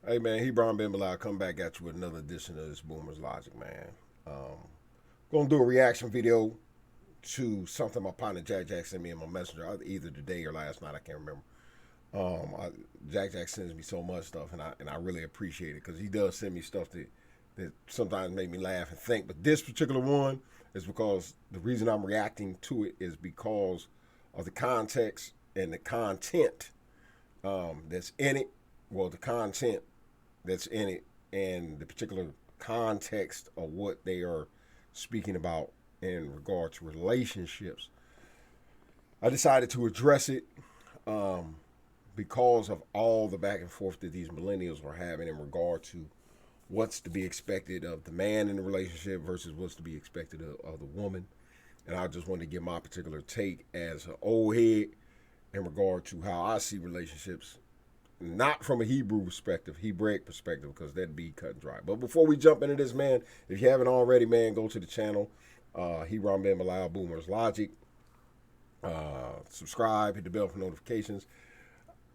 Hey man, Hebron Ben Bilal, come back at you with another edition of this Boomer's Logic, man. Gonna do a reaction video to something my partner Jack Jack sent me in my messenger either today or last night. I can't remember. Jack Jack sends me so much stuff, and I really appreciate it because he does send me stuff that sometimes make me laugh and think. But this particular one is because the reason I'm reacting to it is because of the context and the content that's in it. Well, the content that's in it and the particular context of what they are speaking about in regard to relationships. I decided to address it because of all the back and forth that these millennials are having in regard to what's to be expected of the man in the relationship versus what's to be expected of the woman. And I just wanted to give my particular take as an old head in regard to how I see relationships, not from a Hebrew perspective, Hebraic perspective, because that'd be cut and dry. But before we jump into this, man, if you haven't already, man, go to the channel, Hebron Ben Bilal, Boomer's Logic. Subscribe, hit the bell for notifications.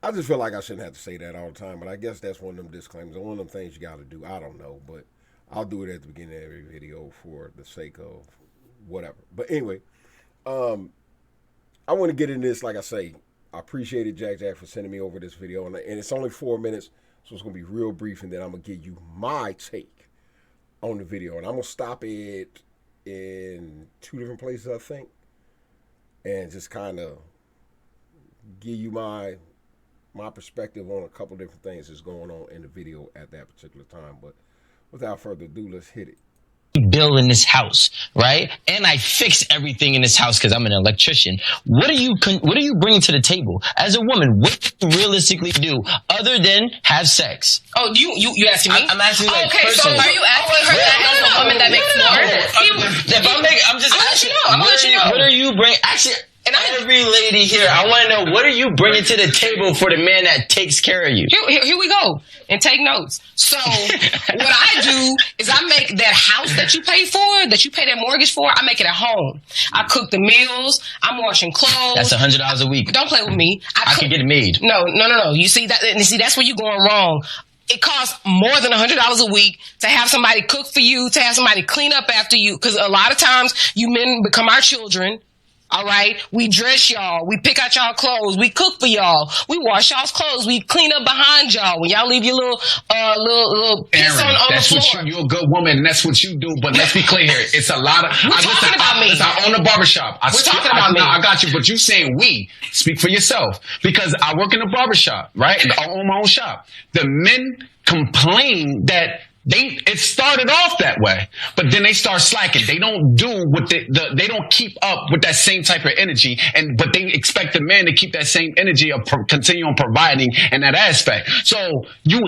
I just feel like I shouldn't have to say that all the time, but I guess that's one of them disclaimers, one of them things you got to do. I don't know, but I'll do it at the beginning of every video for the sake of whatever. But anyway, I want to get into this. Like I say, I appreciated Jack Jack for sending me over this video, and it's only 4 minutes, so it's gonna be real brief, and then I'm gonna give you my take on the video, and I'm gonna stop it in two different places, I think, and just kind of give you my perspective on a couple different things that's going on in the video at that particular time. But without further ado, let's hit it. Bill in this house, right? And I fix everything in this house because I'm an electrician. What are you bringing to the table as a woman? What do you realistically do other than have sex? Oh, you asking me? I'm asking like okay, personally. so are you asking her that as a woman that makes more? I'm just asking. I'm gonna let you know. What are you bringing? Actually, every lady here, I want to know, what are you bringing to the table for the man that takes care of you? Here we go. And take notes. So what I do is I make that house that you pay for, that you pay that mortgage for, I make it at home. I cook the meals. I'm washing clothes. That's $100 a week. Don't play with me. I can get it made. No. You see that? And see, that's where you're going wrong. It costs more than $100 a week to have somebody cook for you, to have somebody clean up after you. Because a lot of times you men become our children. All right, we dress y'all, we pick out y'all clothes, we cook for y'all, we wash y'all's clothes, we clean up behind y'all. When y'all leave your little piss Aaron, on the floor. What you're a good woman, and that's what you do. But let's be clear here: it's a lot of. We're talking about me. I own a barbershop. We're talking about me. I got you, but you saying we. Speak for yourself, because I work in a barbershop, right? I own my own shop. The men complain that it started off that way, but then they start slacking. They don't do what they don't keep up with that same type of energy, but they expect the man to keep that same energy of continue on providing in that aspect. So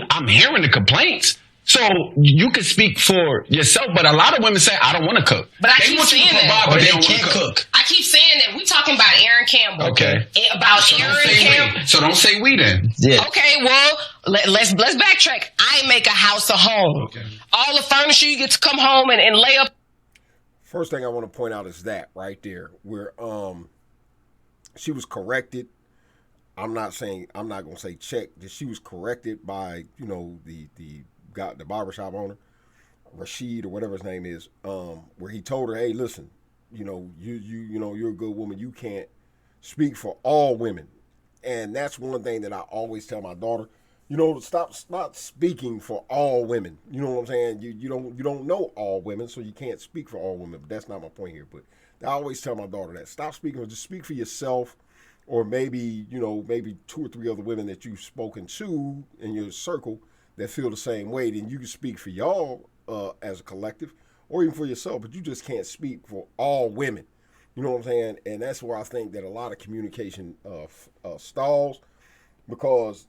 I'm hearing the complaints. So you can speak for yourself, but a lot of women say, I don't want to cook. But I keep saying that. But they don't can't wanna cook. I keep saying that. We talking about Aaron Campbell. Okay. Campbell. So don't say we then. Yeah. Okay, well, let's backtrack. I make a house a home. Okay. All the furniture, you get to come home and lay up. First thing I want to point out is that right there, where she was corrected. I'm not gonna say check. That she was corrected by the barbershop owner, Rashid or whatever his name is, where he told her, hey, listen, you're a good woman. You can't speak for all women, and that's one thing that I always tell my daughter. Stop speaking for all women. You know what I'm saying? You don't know all women, so you can't speak for all women. But that's not my point here. But I always tell my daughter that stop speaking, just speak for yourself, or maybe two or three other women that you've spoken to in your circle that feel the same way. Then you can speak for y'all as a collective, or even for yourself. But you just can't speak for all women. You know what I'm saying? And that's where I think that a lot of communication stalls, because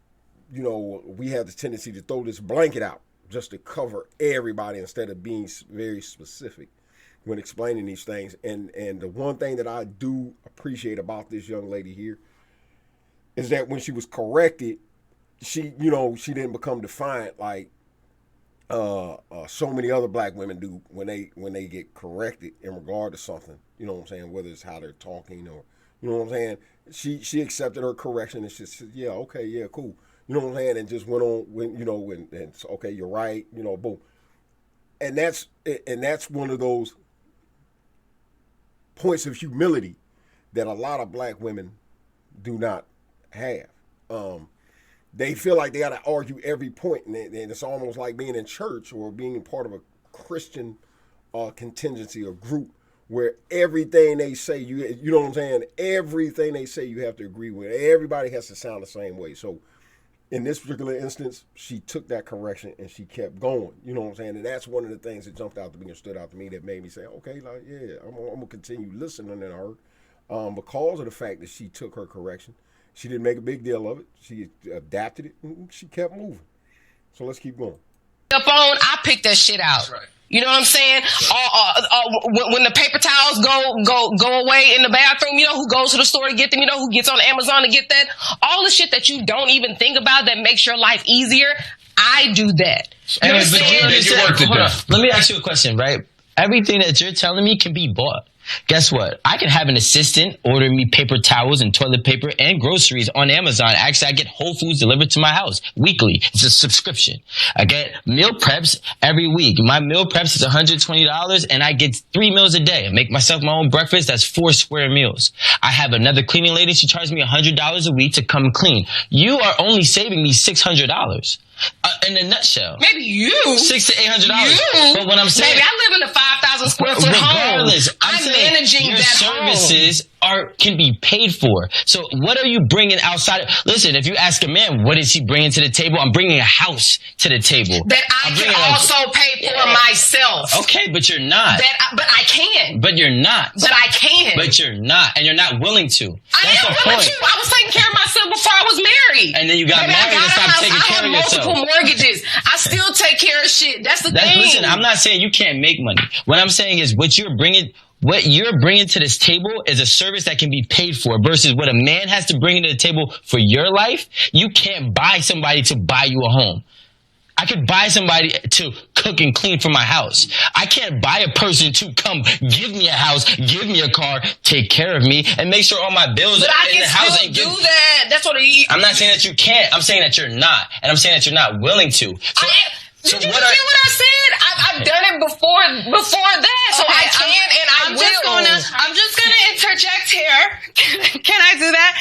we have the tendency to throw this blanket out just to cover everybody instead of being very specific when explaining these things. And the one thing that I do appreciate about this young lady here is that when she was corrected, she didn't become defiant like so many other black women do when they get corrected in regard to something. You know what I'm saying? Whether it's how they're talking or, you know what I'm saying? She accepted her correction and she said, yeah, okay, yeah, cool. You know what I'm saying? And just went on when and so, okay, you're right. Boom. And that's one of those points of humility that a lot of black women do not have. They feel like they got to argue every point, and it's almost like being in church or being part of a Christian contingency or group where everything they say, you know what I'm saying? Everything they say, you have to agree with. Everybody has to sound the same way. So in this particular instance, she took that correction and she kept going. You know what I'm saying? And that's one of the things that jumped out to me and stood out to me that made me say, okay, like, yeah, I'm gonna continue listening to her because of the fact that she took her correction. She didn't make a big deal of it. She adapted it and she kept moving. So let's keep going. The phone, I picked that shit out. Right. You know what I'm saying? When the paper towels go away in the bathroom, you know who goes to the store to get them? You know who gets on Amazon to get that? All the shit that you don't even think about that makes your life easier, I do that. You know what I'm saying? Let me ask you a question, right? Everything that you're telling me can be bought. Guess what? I can have an assistant order me paper towels and toilet paper and groceries on Amazon. Actually, I get Whole Foods delivered to my house weekly. It's a subscription. I get meal preps every week. My meal preps is $120 and I get 3 meals a day. I make myself my own breakfast. That's 4 square meals. I have another cleaning lady. She charges me $100 a week to come clean. You are only saving me $600. In a nutshell, maybe you $600 to $800. But what I'm saying, maybe I live in a 5,000 square foot home. I'm managing your that services can be paid for. So what are you bringing outside? Listen, if you ask a man, what is he bringing to the table? I'm bringing a house to the table that I can also pay for myself. Okay, but you're not. But I can. But you're not. But I can. But you're not, and you're not willing to. I am willing to. I was taking care of myself before I was married. And then you got married and stopped taking care of yourself. Multiple mortgages. I still take care of shit. That's the thing. Listen, I'm not saying you can't make money. What I'm saying is what you're bringing to this table is a service that can be paid for versus what a man has to bring to the table for your life. You can't buy somebody to buy you a home. I could buy somebody to cook and clean for my house. I can't buy a person to come give me a house, give me a car, take care of me, and make sure all my bills are in the house. But I can still do that. That's what I'm not saying that you can't. I'm saying that you're not. And I'm saying that you're not willing to. So did you hear what I said? I've done it before that, so I can and I will. I'm just gonna interject here. Can I do that?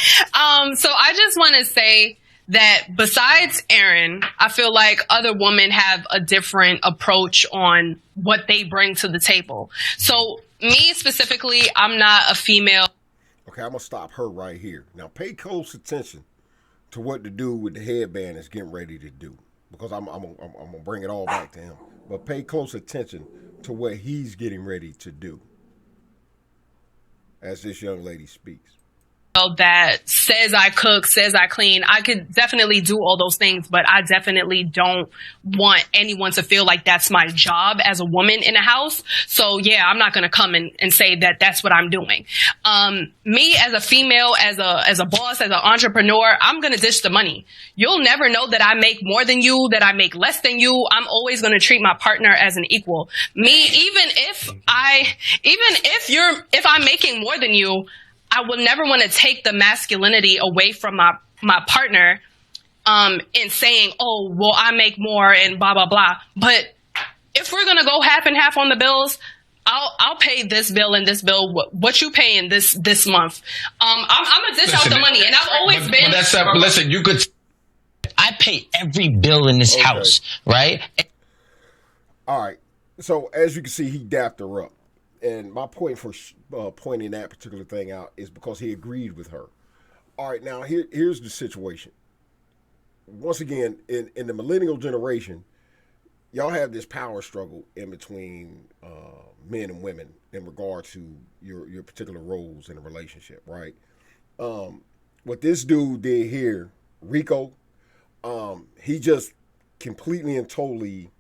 So I just want to say that besides Aaron, I feel like other women have a different approach on what they bring to the table. So me specifically, I'm not a female. Okay, I'm gonna stop her right here. Now pay close attention to what the dude with the headband is getting ready to do, because I'm gonna bring it all back to him. But pay close attention to what he's getting ready to do as this young lady speaks. That says I cook, says I clean. I could definitely do all those things, but I definitely don't want anyone to feel like that's my job as a woman in a house. So yeah, I'm not going to come and say that that's what I'm doing. Me as a female, as a boss, as an entrepreneur, I'm going to dish the money. You'll never know that I make more than you, that I make less than you. I'm always going to treat my partner as an equal. Me, even if I'm making more than you, I would never want to take the masculinity away from my partner, in saying, oh, well, I make more and blah, blah, blah. But if we're going to go half and half on the bills, I'll pay this bill and this bill. What you paying this month? I'm going to dish out the money. And I've always been. Listen, you could. I pay every bill in this house, right? All right. So as you can see, he dapped her up. And my point for pointing that particular thing out is because he agreed with her. All right, now here's the situation. Once again, in the millennial generation, y'all have this power struggle in between men and women in regard to your particular roles in a relationship, right? What this dude did here, Rico, he just completely and totally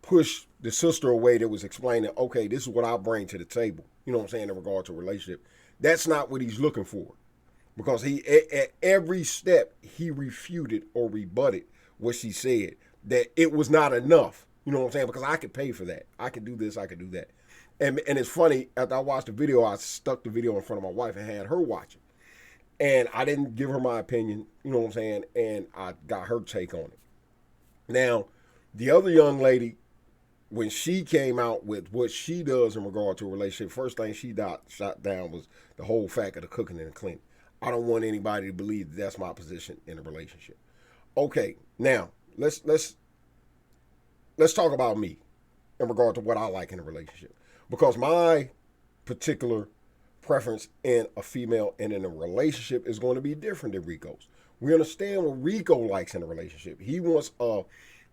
pushed the sister away that was explaining, okay, this is what I bring to the table. You know what I'm saying, in regard to a relationship. That's not what he's looking for. Because he, at every step, he refuted or rebutted what she said, that it was not enough. You know what I'm saying? Because I could pay for that. I could do this, I could do that. And it's funny, after I watched the video, I stuck the video in front of my wife and had her watch it. And I didn't give her my opinion, you know what I'm saying? And I got her take on it. Now, the other young lady, when she came out with what she does in regard to a relationship, first thing she shot down was the whole fact of the cooking and the cleaning. I don't want anybody to believe that that's my position in a relationship. Okay, now let's talk about me in regard to what I like in a relationship, because my particular preference in a female and in a relationship is going to be different than Rico's. We understand what Rico likes in a relationship. He wants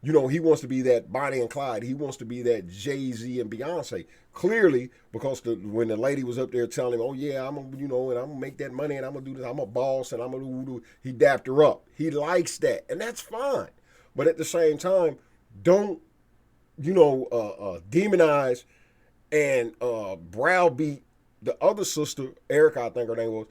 he wants to be that Bonnie and Clyde. He wants to be that Jay-Z and Beyonce. Clearly, because when the lady was up there telling him, "Oh yeah, I'm gonna, and I'm gonna make that money and I'm gonna do this. I'm a boss and I'm gonna do," he dapped her up. He likes that, and that's fine. But at the same time, don't demonize and browbeat the other sister, Erica, I think her name was,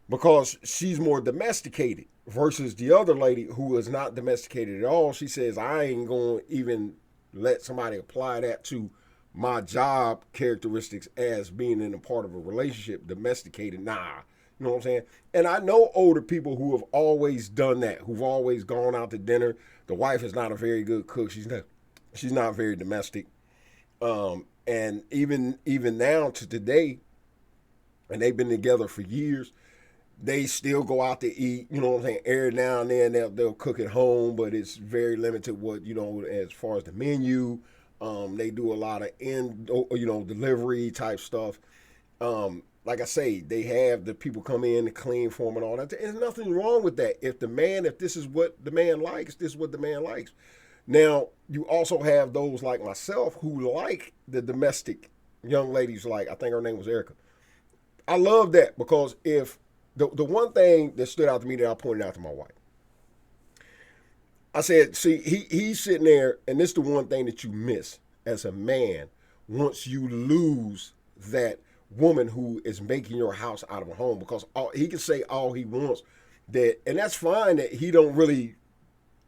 because she's more domesticated versus the other lady who is not domesticated at all. She says, I ain't going to even let somebody apply that to my job characteristics as being in a part of a relationship. Domesticated, nah. You know what I'm saying? And I know older people who have always done that, who've always gone out to dinner. The wife is not a very good cook. She's not very domestic. And even now to today, and they've been together for years, they still go out to eat, you know what I'm saying? Every now and then they'll cook at home, but it's very limited what, as far as the menu. They do a lot of delivery type stuff. Like I say, they have the people come in to clean for them and all that. There's nothing wrong with that. If this is what the man likes, this is what the man likes. Now, you also have those like myself who like the domestic young ladies, like I think her name was Erica. I love that, because if the one thing that stood out to me that I pointed out to my wife, I said, see, he's sitting there, and this is the one thing that you miss as a man once you lose that woman who is making your house out of a home, because he can say all he wants, and that's fine that he don't really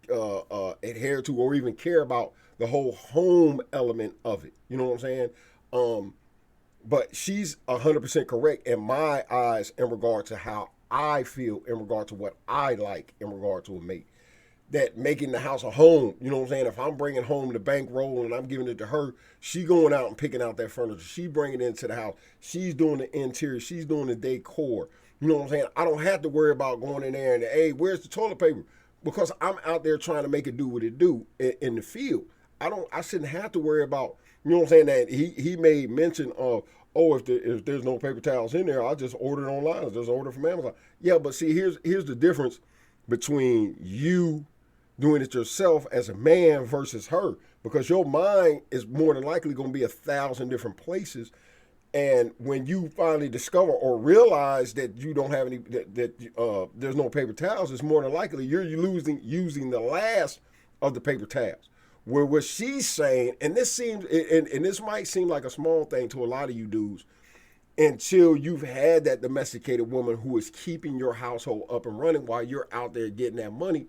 adhere to or even care about the whole home element of it. You know what I'm saying? But she's 100% correct in my eyes in regard to how I feel in regard to what I like in regard to a mate. That making the house a home, you know what I'm saying? If I'm bringing home the bankroll and I'm giving it to her, she going out and picking out that furniture. She bringing it into the house. She's doing the interior. She's doing the decor. You know what I'm saying? I don't have to worry about going in there and, hey, where's the toilet paper? Because I'm out there trying to make it do what it do in the field. I shouldn't have to worry about, you know what I'm saying, that he made mention of, if there's no paper towels in there, I'll just order it online. I'll just order from Amazon. Yeah, but see, here's the difference between you doing it yourself as a man versus her, because your mind is more than likely going to be 1,000 different places. And when you finally discover or realize that you don't have any, there's no paper towels, it's more than likely you're using the last of the paper towels. Where what she's saying, and this seems, and this might seem like a small thing to a lot of you dudes, until you've had that domesticated woman who is keeping your household up and running while you're out there getting that money,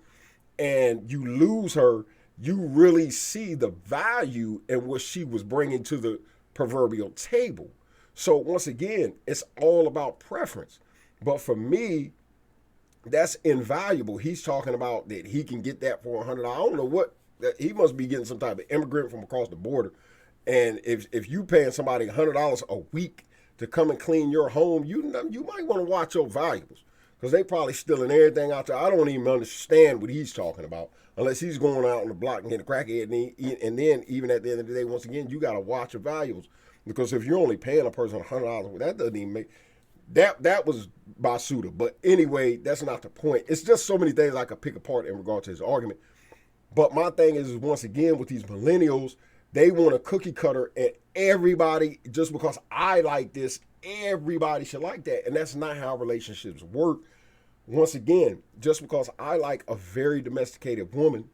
and you lose her, you really see the value in what she was bringing to the proverbial table. So once again, it's all about preference. But for me, that's invaluable. He's talking about that he can get that for $100. I don't know what, he must be getting some type of immigrant from across the border. And if you paying somebody $100 a week to come and clean your home, you might want to watch your valuables, because they probably stealing everything out there. I don't even understand what he's talking about unless he's going out on the block and getting a crackhead. And then even at the end of the day, once again, you got to watch your valuables, because if you're only paying a person $100, that doesn't even make that was basuda. But anyway, that's not the point. It's just so many things I could pick apart in regard to his argument. But my thing is once again, with these millennials, they want a cookie cutter, and everybody, just because I like this, everybody should like that. And that's not how relationships work. Once again, just because I like a very domesticated woman,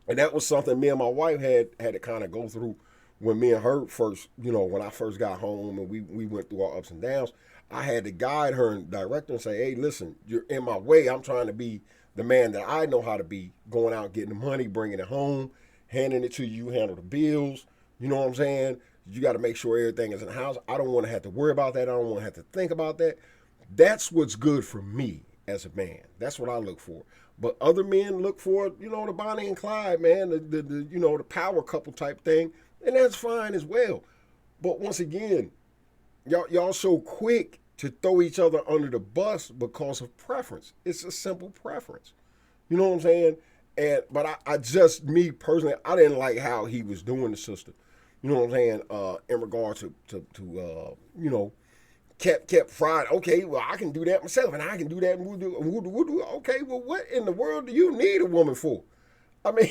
and that was something me and my wife had to kind of go through when me and her first, when I first got home and we went through our ups and downs. I had to guide her and direct her and say, hey, listen, you're in my way. I'm trying to be the man that I know how to be, going out, getting the money, bringing it home, handing it to you, handle the bills. You know what I'm saying? You got to make sure everything is in the house. I don't want to have to worry about that. I don't want to have to think about that. That's what's good for me as a man. That's what I look for. But other men look for, the Bonnie and Clyde, man, the power couple type thing, and that's fine as well. But once again, y'all so quick to throw each other under the bus because of preference. It's a simple preference. You know what I'm saying? But I just, me personally, I didn't like how he was doing the sister. You know what I'm saying? In regard to kept fried. Okay, well, I can do that myself, and I can do that. And we'll do. Okay, well, what in the world do you need a woman for? I mean,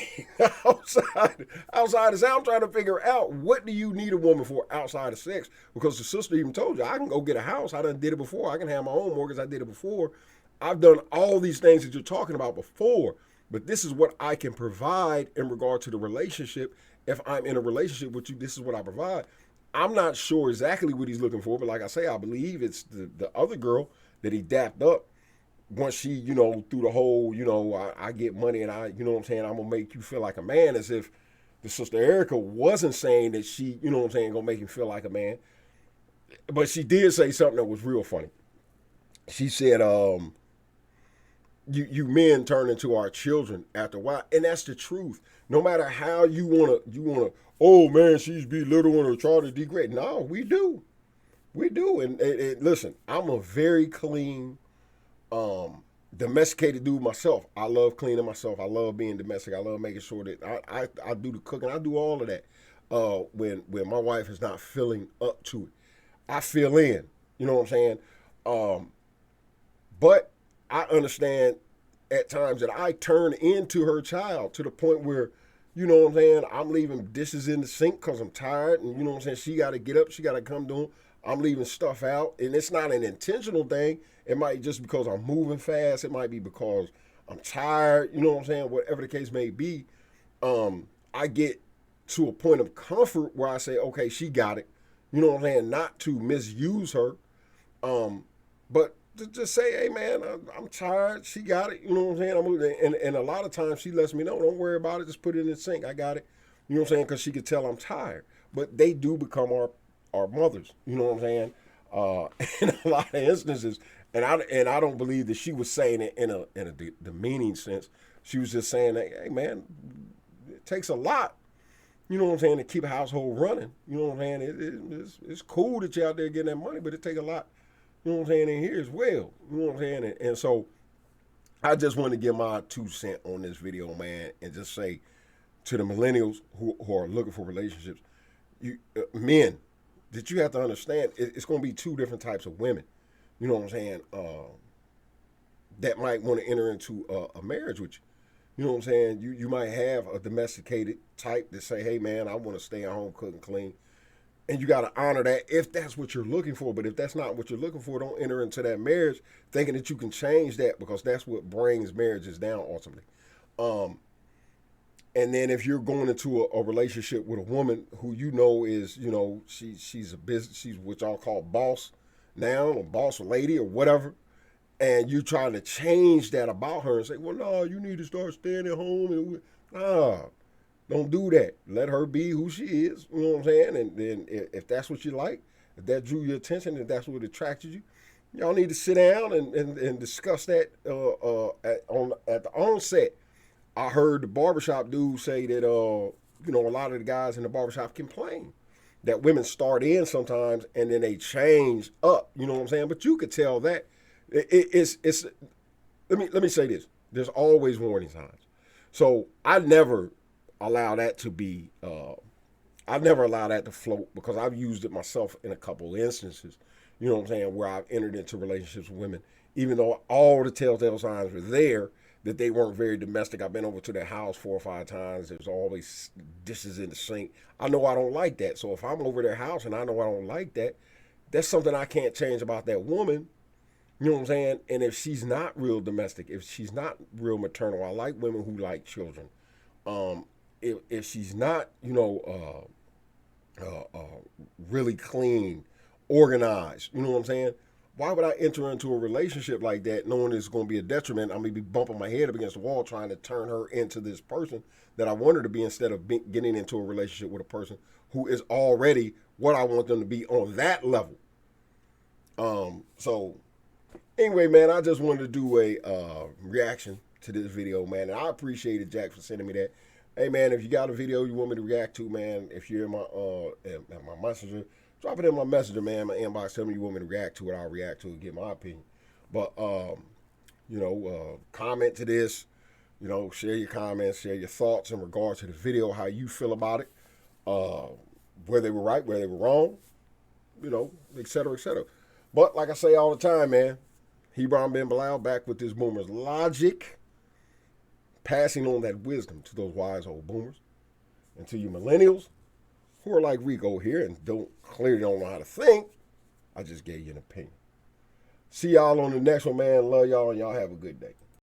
outside of sex, I'm trying to figure out, what do you need a woman for outside of sex? Because the sister even told you, I can go get a house. I done did it before. I can have my own mortgage. I did it before. I've done all these things that you're talking about before. But this is what I can provide in regard to the relationship. If I'm in a relationship with you, this is what I provide. I'm not sure exactly what he's looking for, but like I say, I believe it's the other girl that he dapped up once she, through the whole, I get money and I'm going to make you feel like a man, as if the sister Erica wasn't saying that she, going to make him feel like a man. But she did say something that was real funny. She said, you men turn into our children after a while. And that's the truth. No matter how you want to, oh man, she's belittling or trying to degrade. No, we do. We do. And listen, I'm a very clean, domesticated dude myself. I love cleaning myself. I love being domestic. I love making sure that I do the cooking. I do all of that. When my wife is not feeling up to it, I fill in. You know what I'm saying? But I understand at times that I turn into her child to the point where, you know what I'm saying, I'm leaving dishes in the sink because I'm tired, and you know what I'm saying, she got to get up, she got to come down. I'm leaving stuff out, and it's not an intentional thing. It might just because I'm moving fast. It might be because I'm tired. You know what I'm saying? Whatever the case may be, I get to a point of comfort where I say, okay, she got it. You know what I'm saying? Not to misuse her, but to just say, hey man, I'm tired. She got it. You know what I'm saying? And a lot of times she lets me know, don't worry about it. Just put it in the sink. I got it. You know what I'm saying? Because she could tell I'm tired. But they do become our mothers. You know what I'm saying? In a lot of instances, and I don't believe that she was saying it in a demeaning sense. She was just saying that, hey man, it takes a lot. You know what I'm saying, to keep a household running. You know what I'm saying? It's cool that you're out there getting that money, but it take a lot. You know what I'm saying, in here as well. You know what I'm saying? And so I just want to give my 2 cents on this video, man, and just say to the millennials who are looking for relationships, men, that you have to understand, it's going to be 2 different types of women. You know what I'm saying? That might want to enter into a marriage with you. You know what I'm saying? You might have a domesticated type that say, hey, man, I want to stay at home, cook and clean. And you got to honor that if that's what you're looking for. But if that's not what you're looking for, don't enter into that marriage thinking that you can change that, because that's what brings marriages down ultimately. And then if you're going into a relationship with a woman who is, she's a business, she's what y'all call boss now, or boss lady or whatever, and you're trying to change that about her and say, well, no, you need to start staying at home. Don't do that. Let her be who she is. You know what I'm saying? And then if that's what you like, if that drew your attention, if that's what attracted you, y'all need to sit down and discuss that at the onset. I heard the barbershop dude say that, a lot of the guys in the barbershop complain that women start in sometimes and then they change up. You know what I'm saying? But you could tell that it's let me say this. There's always warning signs. So I never allow that to be, I never allow that to float, because I've used it myself in a couple of instances, you know what I'm saying, where I've entered into relationships with women, even though all the telltale signs were there, that they weren't very domestic. I've been over to their house 4 or 5 times. There's always dishes in the sink. I know I don't like that. So if I'm over their house and I know I don't like that, that's something I can't change about that woman. You know what I'm saying? And if she's not real domestic, if she's not real maternal, I like women who like children. If she's not, really clean, organized, you know what I'm saying? Why would I enter into a relationship like that knowing it's going to be a detriment? I'm going to be bumping my head up against the wall trying to turn her into this person that I want her to be, instead of getting into a relationship with a person who is already what I want them to be on that level. So Anyway, man, I just wanted to do a reaction to this video, man, and I appreciated Jack for sending me that. Hey, man, if you got a video you want me to react to, man, if you're in my messenger, drop it in my messenger, man, my inbox. Tell me you want me to react to it. I'll react to it, give my opinion. But comment to this. Share your comments, share your thoughts in regards to the video, how you feel about it, where they were right, where they were wrong, et cetera, et cetera. But like I say all the time, man, Hebron Ben Bilal back with this boomer's logic, passing on that wisdom to those wise old boomers and to you millennials who are like Rico here and clearly don't know how to think. I just gave you an opinion. See y'all on the next one, man. Love y'all, and y'all have a good day.